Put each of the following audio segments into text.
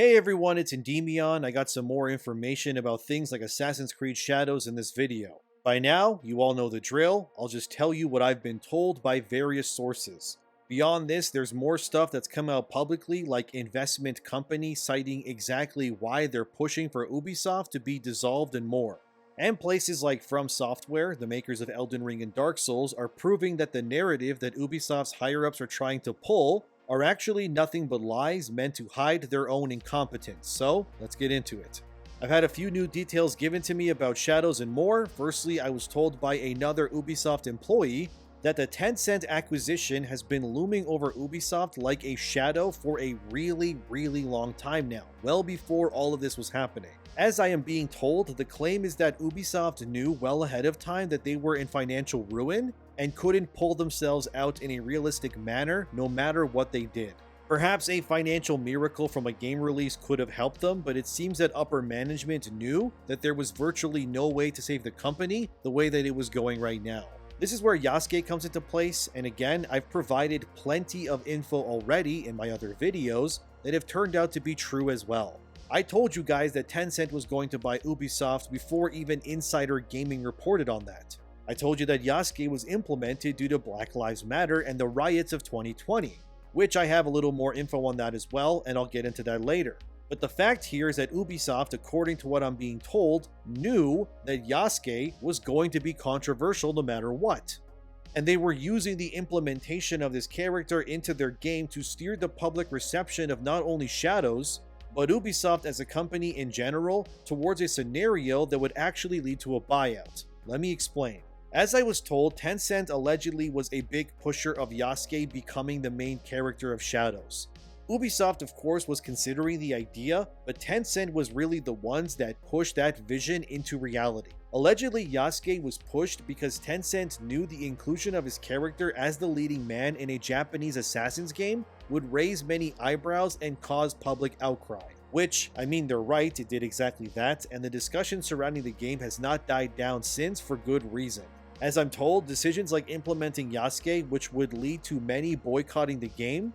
Hey everyone, it's ENDYMION. I got some more information about things like Assassin's Creed Shadows in this video. By now, you all know the drill. I'll just tell you what I've been told by various sources. Beyond this, there's more stuff that's come out publicly, like investment company citing exactly why they're pushing for Ubisoft to be dissolved and more. And places like From Software, the makers of Elden Ring and Dark Souls, are proving that the narrative that Ubisoft's higher-ups are trying to pull are actually nothing but lies meant to hide their own incompetence. So, let's get into it. I've had a few new details given to me about Shadows and more. Firstly, I was told by another Ubisoft employee that the Tencent acquisition has been looming over Ubisoft like a shadow for a really long time now, well before all of this was happening. As I am being told, the claim is that Ubisoft knew well ahead of time that they were in financial ruin and couldn't pull themselves out in a realistic manner no matter what they did. Perhaps a financial miracle from a game release could have helped them, but it seems that upper management knew that there was virtually no way to save the company the way that it was going right now. This is where Yasuke comes into place, and again, I've provided plenty of info already in my other videos that have turned out to be true as well. I told you guys that Tencent was going to buy Ubisoft before even Insider Gaming reported on that. I told you that Yasuke was implemented due to Black Lives Matter and the riots of 2020, which I have a little more info on that as well, and I'll get into that later. But the fact here is that Ubisoft, according to what I'm being told, knew that Yasuke was going to be controversial no matter what. And they were using the implementation of this character into their game to steer the public reception of not only Shadows, but Ubisoft as a company in general towards a scenario that would actually lead to a buyout. Let me explain. As I was told, Tencent allegedly was a big pusher of Yasuke becoming the main character of Shadows. Ubisoft, of course, was considering the idea, but Tencent was really the ones that pushed that vision into reality. Allegedly, Yasuke was pushed because Tencent knew the inclusion of his character as the leading man in a Japanese Assassin's game would raise many eyebrows and cause public outcry. Which, I mean, they're right, it did exactly that, and the discussion surrounding the game has not died down since for good reason. As I'm told, decisions like implementing Yasuke, which would lead to many boycotting the game,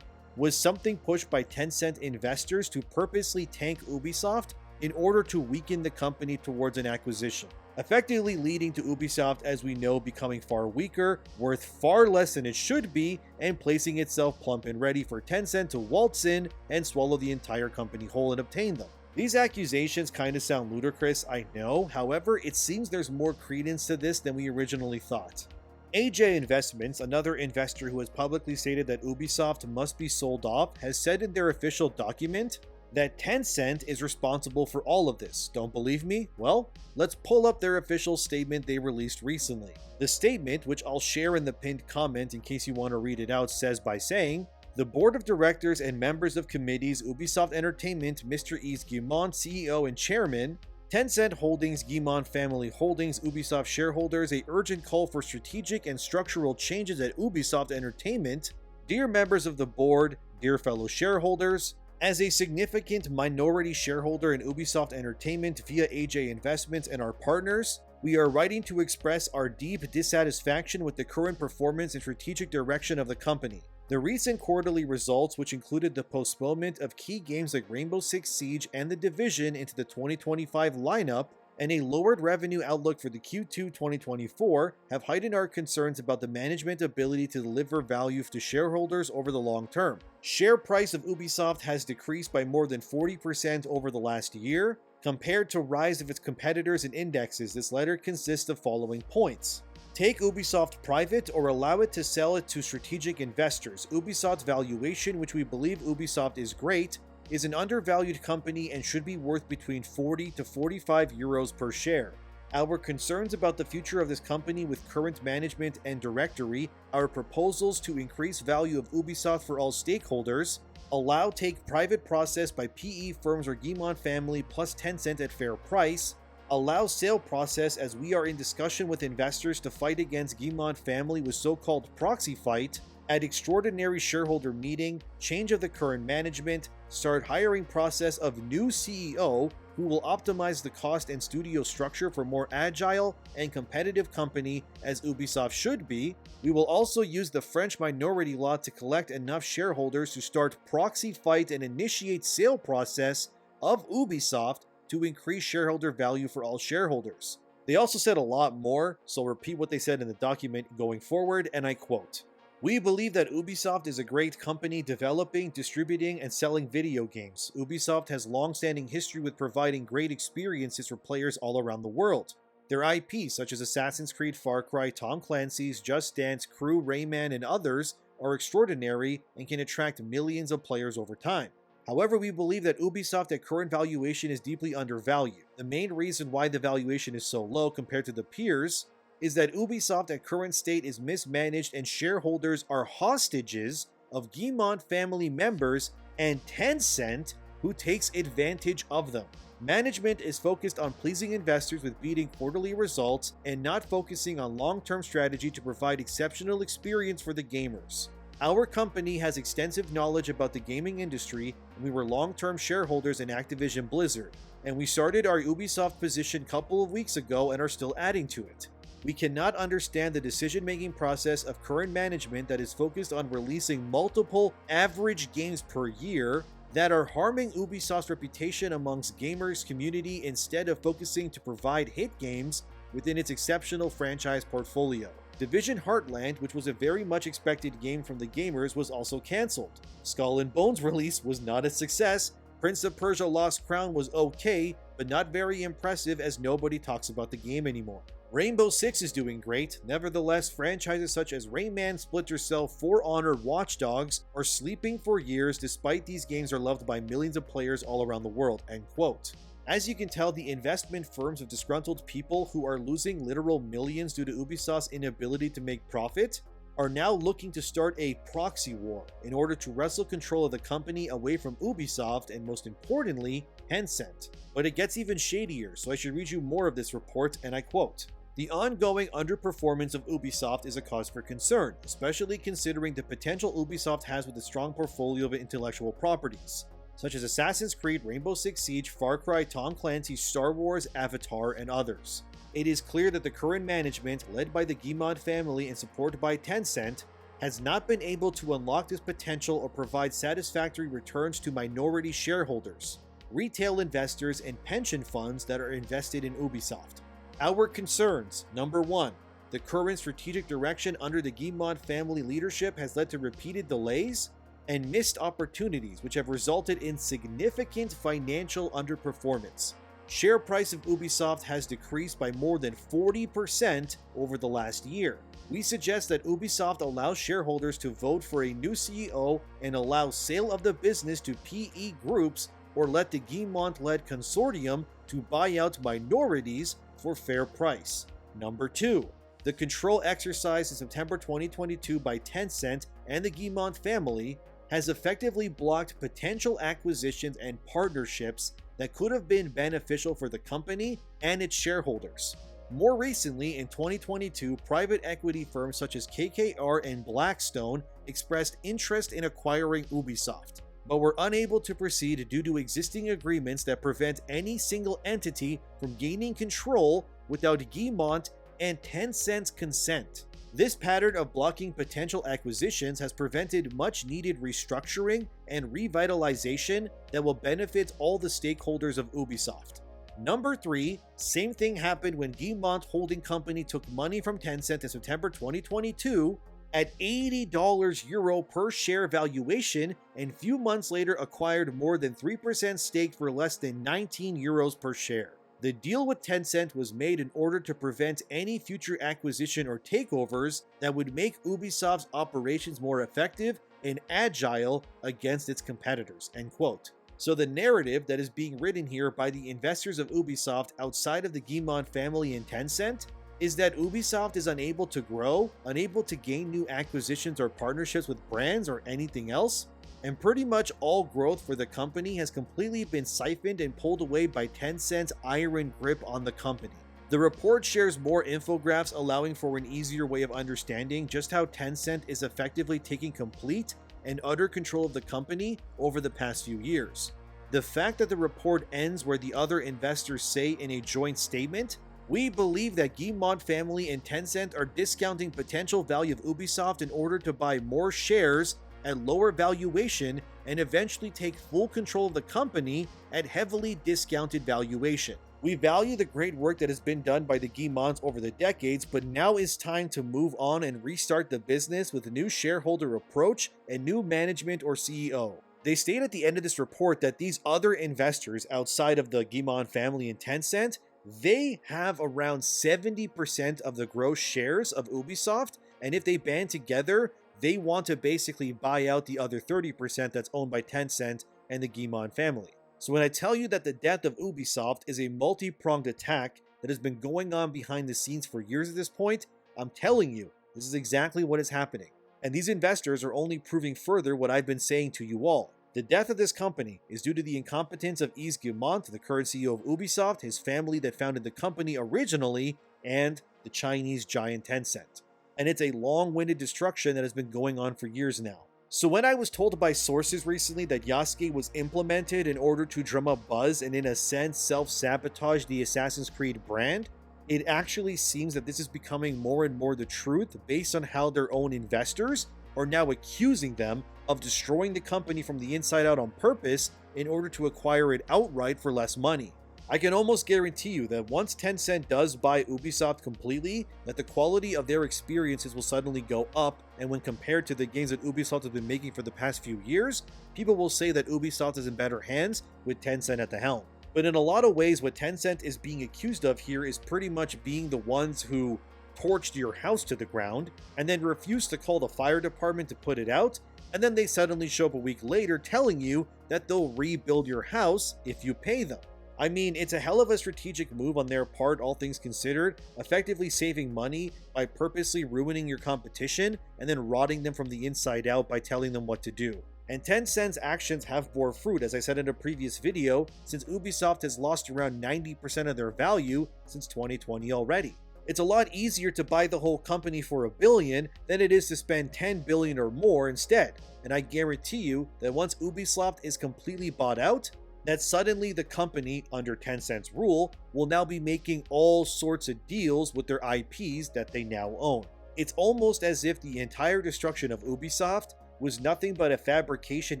was something pushed by Tencent investors to purposely tank Ubisoft in order to weaken the company towards an acquisition, effectively leading to Ubisoft, as we know, becoming far weaker, worth far less than it should be, and placing itself plump and ready for Tencent to waltz in and swallow the entire company whole and obtain them. These accusations kind of sound ludicrous, I know, however, it seems there's more credence to this than we originally thought. AJ Investments, another investor who has publicly stated that Ubisoft must be sold off, has said in their official document that Tencent is responsible for all of this. Don't believe me? Well, let's pull up their official statement they released recently. The statement, which I'll share in the pinned comment in case you want to read it out, says by saying, "The board of directors and members of committees Ubisoft Entertainment, Mr. Yves Guillemot, CEO and chairman, Tencent Holdings, Guillemot Family Holdings, Ubisoft shareholders, a urgent call for strategic and structural changes at Ubisoft Entertainment. Dear members of the board, dear fellow shareholders, as a significant minority shareholder in Ubisoft Entertainment via AJ Investments and our partners, we are writing to express our deep dissatisfaction with the current performance and strategic direction of the company. The recent quarterly results, which included the postponement of key games like Rainbow Six Siege and The Division into the 2025 lineup, and a lowered revenue outlook for the Q2 2024, have heightened our concerns about the management's ability to deliver value to shareholders over the long term. Share price of Ubisoft has decreased by more than 40% over the last year. Compared to rise of its competitors and indexes, this letter consists of following points. Take Ubisoft private or allow it to sell it to strategic investors. Ubisoft's valuation, which we believe Ubisoft is great, is an undervalued company and should be worth between 40 to 45 euros per share. Our concerns about the future of this company with current management and directory, our proposals to increase value of Ubisoft for all stakeholders, allow take private process by PE firms or Guillemot family plus Tencent at fair price, allow sale process as we are in discussion with investors to fight against Guillemot family with so-called proxy fight, at extraordinary shareholder meeting, change of the current management, start hiring process of new CEO who will optimize the cost and studio structure for more agile and competitive company as Ubisoft should be. We will also use the French minority law to collect enough shareholders to start proxy fight and initiate sale process of Ubisoft to increase shareholder value for all shareholders. They also said a lot more, so I'll repeat what they said in the document going forward, and I quote, "We believe that Ubisoft is a great company developing, distributing, and selling video games. Ubisoft has long-standing history with providing great experiences for players all around the world. Their IP, such as Assassin's Creed, Far Cry, Tom Clancy's, Just Dance, Crew, Rayman, and others, are extraordinary and can attract millions of players over time. However, we believe that Ubisoft at current valuation is deeply undervalued. The main reason why the valuation is so low compared to the peers is that Ubisoft at current state is mismanaged and shareholders are hostages of Guillemot family members and Tencent, who takes advantage of them. Management is focused on pleasing investors with beating quarterly results and not focusing on long-term strategy to provide exceptional experience for the gamers. Our company has extensive knowledge about the gaming industry, and we were long-term shareholders in Activision Blizzard, and we started our Ubisoft position a couple of weeks ago and are still adding to it. We cannot understand the decision-making process of current management that is focused on releasing multiple average games per year that are harming Ubisoft's reputation amongst gamers community instead of focusing to provide hit games within its exceptional franchise portfolio. Division Heartland, which was a very much expected game from the gamers, was also cancelled. Skull and Bones release was not a success. Prince of Persia Lost Crown was okay, but not very impressive as nobody talks about the game anymore. Rainbow Six is doing great. Nevertheless, franchises such as Rayman, Splinter Cell, For Honor, Watch Dogs are sleeping for years despite these games are loved by millions of players all around the world." End quote. As you can tell, the investment firms of disgruntled people who are losing literal millions due to Ubisoft's inability to make profit are now looking to start a proxy war in order to wrestle control of the company away from Ubisoft and, most importantly, Tencent. But it gets even shadier, so I should read you more of this report, and I quote, "The ongoing underperformance of Ubisoft is a cause for concern, especially considering the potential Ubisoft has with a strong portfolio of intellectual properties, such as Assassin's Creed, Rainbow Six Siege, Far Cry, Tom Clancy's, Star Wars, Avatar, and others. It is clear that the current management, led by the Guillemot family and supported by Tencent, has not been able to unlock this potential or provide satisfactory returns to minority shareholders, retail investors, and pension funds that are invested in Ubisoft. Our concerns: number 1, the current strategic direction under the Guillemot family leadership has led to repeated delays and missed opportunities, which have resulted in significant financial underperformance. Share price of Ubisoft has decreased by more than 40% over the last year. We suggest that Ubisoft allows shareholders to vote for a new CEO and allow sale of the business to PE groups, or let the Guillemot-led consortium to buy out minorities for fair price. Number 2, the control exercise in September 2022 by Tencent and the Guillemot family has effectively blocked potential acquisitions and partnerships that could have been beneficial for the company and its shareholders. More recently, in 2022, private equity firms such as KKR and Blackstone expressed interest in acquiring Ubisoft, but were unable to proceed due to existing agreements that prevent any single entity from gaining control without Guillemot and Tencent's consent. This pattern of blocking potential acquisitions has prevented much-needed restructuring and revitalization that will benefit all the stakeholders of Ubisoft. Number 3, same thing happened when Guillemot Holding Company took money from Tencent in September 2022 at $80 euro per share valuation, and few months later acquired more than 3% stake for less than 19 euros per share. The deal with Tencent was made in order to prevent any future acquisition or takeovers that would make Ubisoft's operations more effective and agile against its competitors." End quote. So the narrative that is being written here by the investors of Ubisoft outside of the Guillemot family and Tencent is that Ubisoft is unable to grow, unable to gain new acquisitions or partnerships with brands or anything else, and pretty much all growth for the company has completely been siphoned and pulled away by Tencent's iron grip on the company. The report shares more infographics allowing for an easier way of understanding just how Tencent is effectively taking complete and utter control of the company over the past few years. The fact that the report ends where the other investors say in a joint statement, "We believe that Guillemot family and Tencent are discounting potential value of Ubisoft in order to buy more shares at lower valuation and eventually take full control of the company at heavily discounted valuation. We value the great work that has been done by the Guillemots over the decades, but now is time to move on and restart the business with a new shareholder approach and new management or CEO." They state at the end of this report that these other investors outside of the Guillemot family and Tencent, they have around 70% of the gross shares of Ubisoft, and if they band together, they want to basically buy out the other 30% that's owned by Tencent and the Guillemot family. So when I tell you that the death of Ubisoft is a multi-pronged attack that has been going on behind the scenes for years at this point, I'm telling you, this is exactly what is happening. And these investors are only proving further what I've been saying to you all. The death of this company is due to the incompetence of Yves Guillemot, the current CEO of Ubisoft, his family that founded the company originally, and the Chinese giant Tencent. And it's a long-winded destruction that has been going on for years now. So when I was told by sources recently that Yasuke was implemented in order to drum up buzz and in a sense self-sabotage the Assassin's Creed brand, it actually seems that this is becoming more and more the truth based on how their own investors are now accusing them of destroying the company from the inside out on purpose in order to acquire it outright for less money. I can almost guarantee you that once Tencent does buy Ubisoft completely, that the quality of their experiences will suddenly go up, and when compared to the games that Ubisoft has been making for the past few years, people will say that Ubisoft is in better hands with Tencent at the helm. But in a lot of ways, what Tencent is being accused of here is pretty much being the ones who torched your house to the ground and then refused to call the fire department to put it out, and then they suddenly show up a week later telling you that they'll rebuild your house if you pay them. I mean, it's a hell of a strategic move on their part, all things considered, effectively saving money by purposely ruining your competition and then rotting them from the inside out by telling them what to do. And Tencent's actions have bore fruit, as I said in a previous video, since Ubisoft has lost around 90% of their value since 2020 already. It's a lot easier to buy the whole company for $1 billion than it is to spend $10 billion or more instead. And I guarantee you that once Ubisoft is completely bought out, that suddenly the company, under Tencent's rule, will now be making all sorts of deals with their IPs that they now own. It's almost as if the entire destruction of Ubisoft was nothing but a fabrication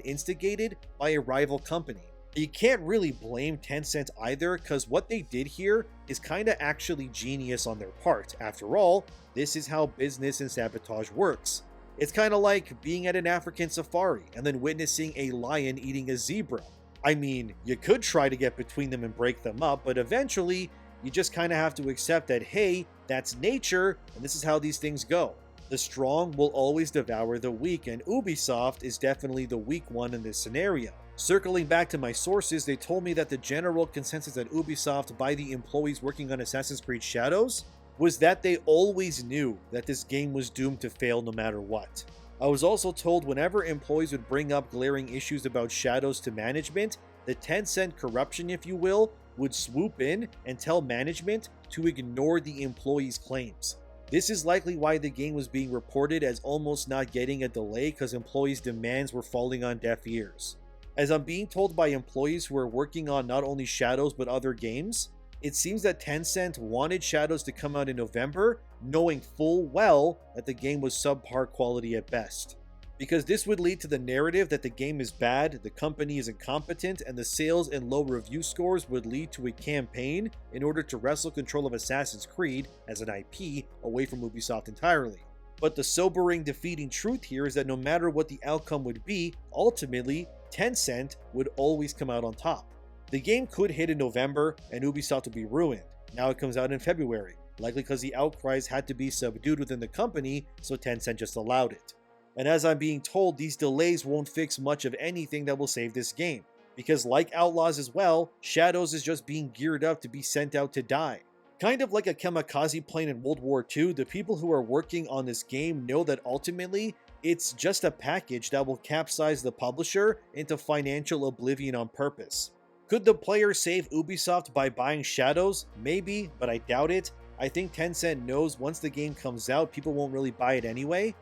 instigated by a rival company. You can't really blame Tencent either, because what they did here is kinda actually genius on their part. After all, this is how business and sabotage works. It's kinda like being at an African safari and then witnessing a lion eating a zebra. I mean, you could try to get between them and break them up, but eventually, you just kinda have to accept that, hey, that's nature, and this is how these things go. The strong will always devour the weak, and Ubisoft is definitely the weak one in this scenario. Circling back to my sources, they told me that the general consensus at Ubisoft by the employees working on Assassin's Creed Shadows was that they always knew that this game was doomed to fail no matter what. I was also told whenever employees would bring up glaring issues about Shadows to management, the Tencent corruption, if you will, would swoop in and tell management to ignore the employees' claims. This is likely why the game was being reported as almost not getting a delay, because employees' demands were falling on deaf ears. As I'm being told by employees who are working on not only Shadows but other games, it seems that Tencent wanted Shadows to come out in November, knowing full well that the game was subpar quality at best. Because this would lead to the narrative that the game is bad, the company is incompetent, and the sales and low review scores would lead to a campaign in order to wrestle control of Assassin's Creed as an IP away from Ubisoft entirely. But the sobering, defeating truth here is that no matter what the outcome would be, ultimately, Tencent would always come out on top. The game could hit in November and Ubisoft would be ruined. Now it comes out in February, likely because the outcries had to be subdued within the company, so Tencent just allowed it. And as I'm being told, these delays won't fix much of anything that will save this game, because like Outlaws as well, Shadows is just being geared up to be sent out to die. Kind of like a kamikaze plane in World War II, the people who are working on this game know that ultimately, it's just a package that will capsize the publisher into financial oblivion on purpose. Could the player save Ubisoft by buying Shadows? Maybe, but I doubt it. I think Tencent knows once the game comes out, people won't really buy it anyway.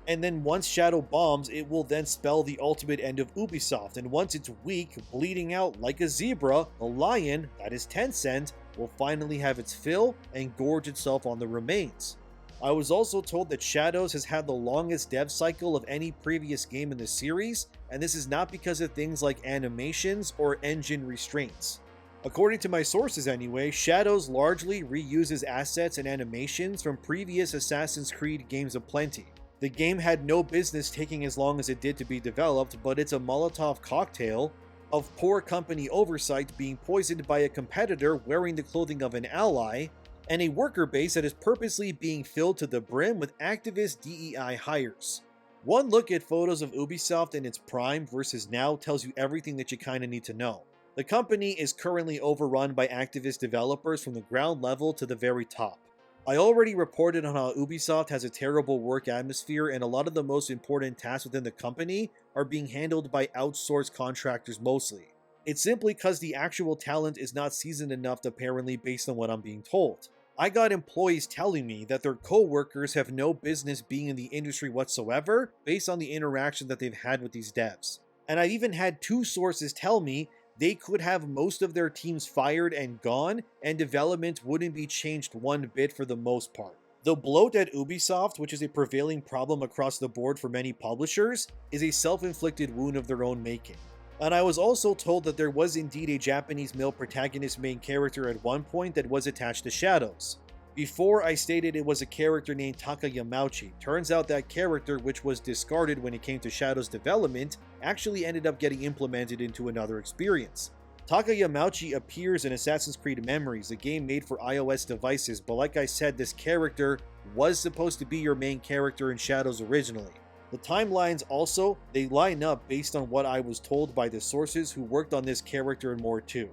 And then once Shadow bombs, it will then spell the ultimate end of Ubisoft, and once it's weak, bleeding out like a zebra, the lion, that is Tencent, will finally have its fill and gorge itself on the remains. I was also told that Shadows has had the longest dev cycle of any previous game in the series, and this is not because of things like animations or engine restraints. According to my sources anyway, Shadows largely reuses assets and animations from previous Assassin's Creed games aplenty. The game had no business taking as long as it did to be developed, but it's a Molotov cocktail of poor company oversight, being poisoned by a competitor wearing the clothing of an ally, and a worker base that is purposely being filled to the brim with activist DEI hires. One look at photos of Ubisoft in its prime versus now tells you everything that you kinda need to know. The company is currently overrun by activist developers from the ground level to the very top. I already reported on how Ubisoft has a terrible work atmosphere, and a lot of the most important tasks within the company are being handled by outsourced contractors mostly. It's simply because the actual talent is not seasoned enough, apparently, based on what I'm being told. I got employees telling me that their co-workers have no business being in the industry whatsoever based on the interaction that they've had with these devs. And I even had two sources tell me they could have most of their teams fired and gone, and development wouldn't be changed one bit for the most part. The bloat at Ubisoft, which is a prevailing problem across the board for many publishers, is a self-inflicted wound of their own making. And I was also told that there was indeed a Japanese male protagonist main character at one point that was attached to Shadows. Before, I stated it was a character named Taka Yamauchi. Turns out that character, which was discarded when it came to Shadow's development, actually ended up getting implemented into another experience. Taka Yamauchi appears in Assassin's Creed Memories, a game made for iOS devices, but like I said, this character was supposed to be your main character in Shadows originally. The timelines also, they line up based on what I was told by the sources who worked on this character and more too.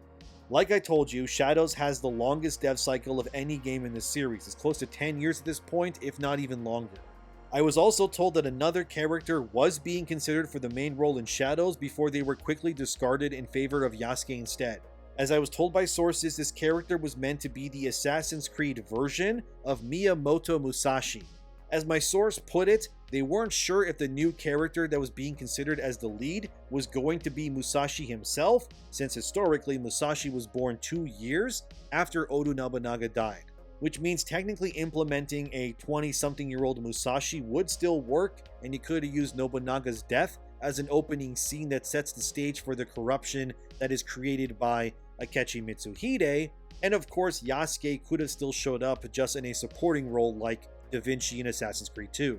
Like I told you, Shadows has the longest dev cycle of any game in the series. It's close to 10 years at this point, if not even longer. I was also told that another character was being considered for the main role in Shadows before they were quickly discarded in favor of Yasuke instead. As I was told by sources, this character was meant to be the Assassin's Creed version of Miyamoto Musashi. As my source put it, they weren't sure if the new character that was being considered as the lead was going to be Musashi himself, since historically Musashi was born 2 years after Oda Nobunaga died, which means technically implementing a 20-something-year-old Musashi would still work, and you could have used Nobunaga's death as an opening scene that sets the stage for the corruption that is created by Akechi Mitsuhide, and of course Yasuke could have still showed up just in a supporting role like Da Vinci in Assassin's Creed 2.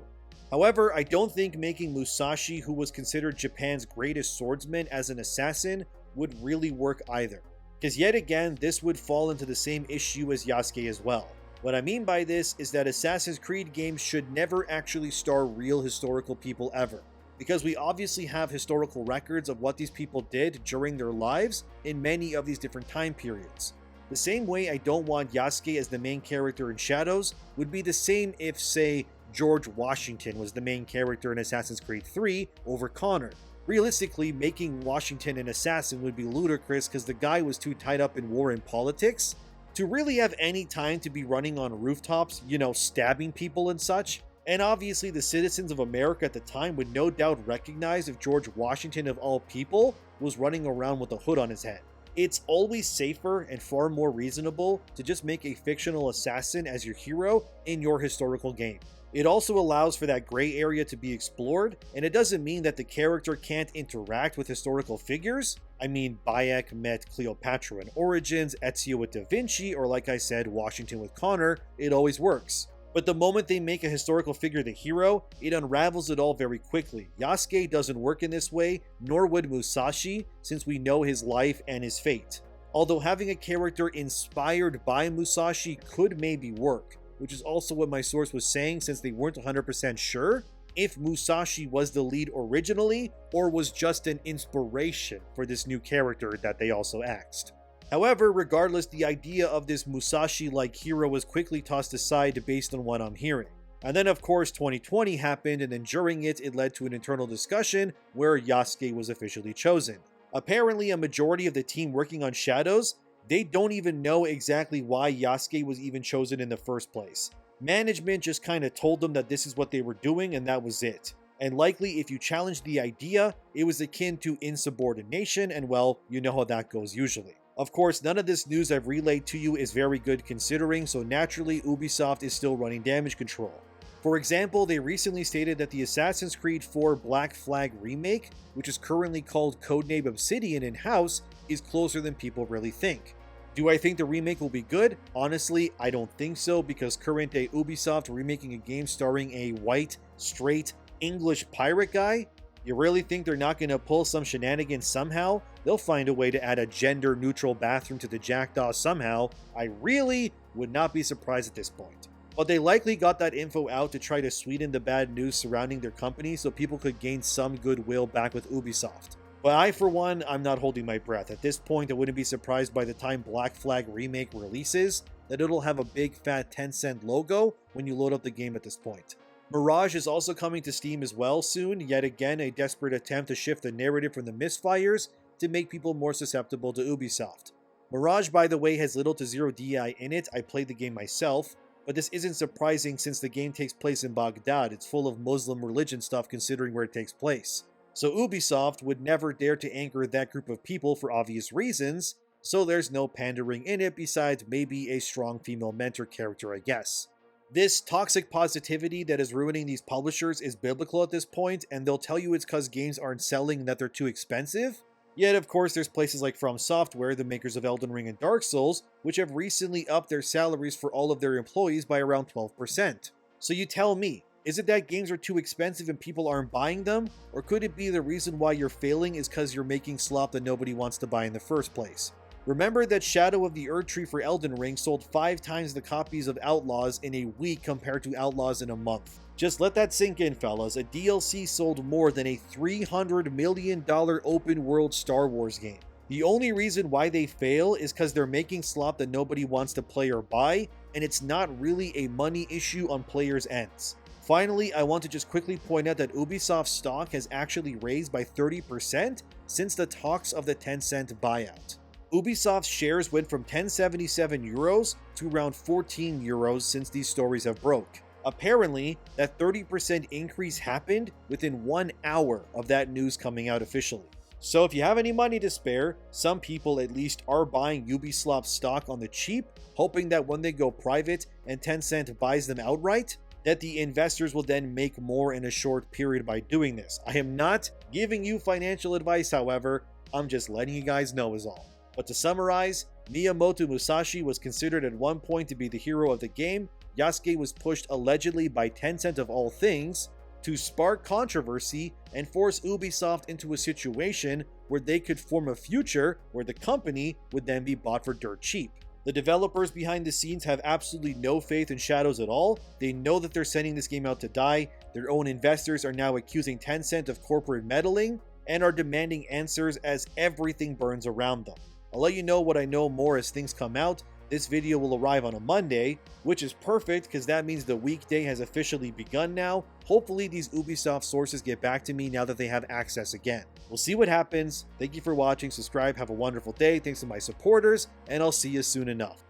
However, I don't think making Musashi, who was considered Japan's greatest swordsman, as an assassin would really work either. Because yet again, this would fall into the same issue as Yasuke as well. What I mean by this is that Assassin's Creed games should never actually star real historical people ever. Because we obviously have historical records of what these people did during their lives in many of these different time periods. The same way I don't want Yasuke as the main character in Shadows would be the same if, say, George Washington was the main character in Assassin's Creed 3 over Connor. Realistically, making Washington an assassin would be ludicrous because the guy was too tied up in war and politics to really have any time to be running on rooftops, stabbing people and such. And obviously the citizens of America at the time would no doubt recognize if George Washington of all people was running around with a hood on his head. It's always safer and far more reasonable to just make a fictional assassin as your hero in your historical game. It also allows for that gray area to be explored, and it doesn't mean that the character can't interact with historical figures. I mean, Bayek met Cleopatra in Origins, Ezio with Da Vinci, or like I said, Washington with Connor. It always works. But the moment they make a historical figure the hero, it unravels it all very quickly. Yasuke doesn't work in this way, nor would Musashi, since we know his life and his fate. Although having a character inspired by Musashi could maybe work, which is also what my source was saying, since they weren't 100% sure if Musashi was the lead originally or was just an inspiration for this new character that they also axed. However, regardless, the idea of this Musashi-like hero was quickly tossed aside based on what I'm hearing. And then of course 2020 happened, and then during it led to an internal discussion where Yasuke was officially chosen. Apparently a majority of the team working on Shadows, they don't even know exactly why Yasuke was even chosen in the first place. Management just kind of told them that this is what they were doing and that was it. And likely if you challenged the idea, it was akin to insubordination, and well, you know how that goes usually. Of course, none of this news I've relayed to you is very good considering, so naturally Ubisoft is still running damage control. For example, they recently stated that the Assassin's Creed 4 Black Flag remake, which is currently called Codename Obsidian in-house, is closer than people really think. Do I think the remake will be good? Honestly, I don't think so, because current day Ubisoft remaking a game starring a white, straight, English pirate guy? You really think they're not going to pull some shenanigans somehow? They'll find a way to add a gender-neutral bathroom to the Jackdaw somehow. I really would not be surprised at this point. But they likely got that info out to try to sweeten the bad news surrounding their company so people could gain some goodwill back with Ubisoft. But I, for one, I'm not holding my breath. At this point, I wouldn't be surprised by the time Black Flag Remake releases that it'll have a big fat Tencent logo when you load up the game at this point. Mirage is also coming to Steam as well soon, yet again a desperate attempt to shift the narrative from the misfires to make people more susceptible to Ubisoft. Mirage, by the way, has little to zero DI in it. I played the game myself, but this isn't surprising since the game takes place in Baghdad. It's full of Muslim religion stuff considering where it takes place. So Ubisoft would never dare to anchor that group of people for obvious reasons, so there's no pandering in it besides maybe a strong female mentor character, I guess. This toxic positivity that is ruining these publishers is biblical at this point, and they'll tell you it's because games aren't selling and that they're too expensive. Yet, of course, there's places like From Software, the makers of Elden Ring and Dark Souls, which have recently upped their salaries for all of their employees by around 12%. So you tell me, is it that games are too expensive and people aren't buying them? Or could it be the reason why you're failing is because you're making slop that nobody wants to buy in the first place? Remember that Shadow of the Erdtree for Elden Ring sold 5 times the copies of Outlaws in a week compared to Outlaws in a month. Just let that sink in, fellas. A DLC sold more than a $300 million open world Star Wars game. The only reason why they fail is because they're making slop that nobody wants to play or buy, and it's not really a money issue on players' ends. Finally, I want to just quickly point out that Ubisoft's stock has actually raised by 30% since the talks of the Tencent buyout. Ubisoft's shares went from 1077 euros to around 14 euros since these stories have broke. Apparently, that 30% increase happened within 1 hour of that news coming out officially. So if you have any money to spare, some people at least are buying Ubisoft stock on the cheap, hoping that when they go private and Tencent buys them outright, that the investors will then make more in a short period by doing this. I am not giving you financial advice, however, I'm just letting you guys know is all. But to summarize, Miyamoto Musashi was considered at one point to be the hero of the game. Yasuke was pushed allegedly by Tencent of all things to spark controversy and force Ubisoft into a situation where they could form a future where the company would then be bought for dirt cheap. The developers behind the scenes have absolutely no faith in Shadows at all. They know that they're sending this game out to die. Their own investors are now accusing Tencent of corporate meddling and are demanding answers as everything burns around them. I'll let you know what I know more as things come out. This video will arrive on a Monday, which is perfect because that means the weekday has officially begun now. Hopefully these Ubisoft sources get back to me now that they have access again. We'll see what happens. Thank you for watching, subscribe, have a wonderful day, thanks to my supporters, and I'll see you soon enough.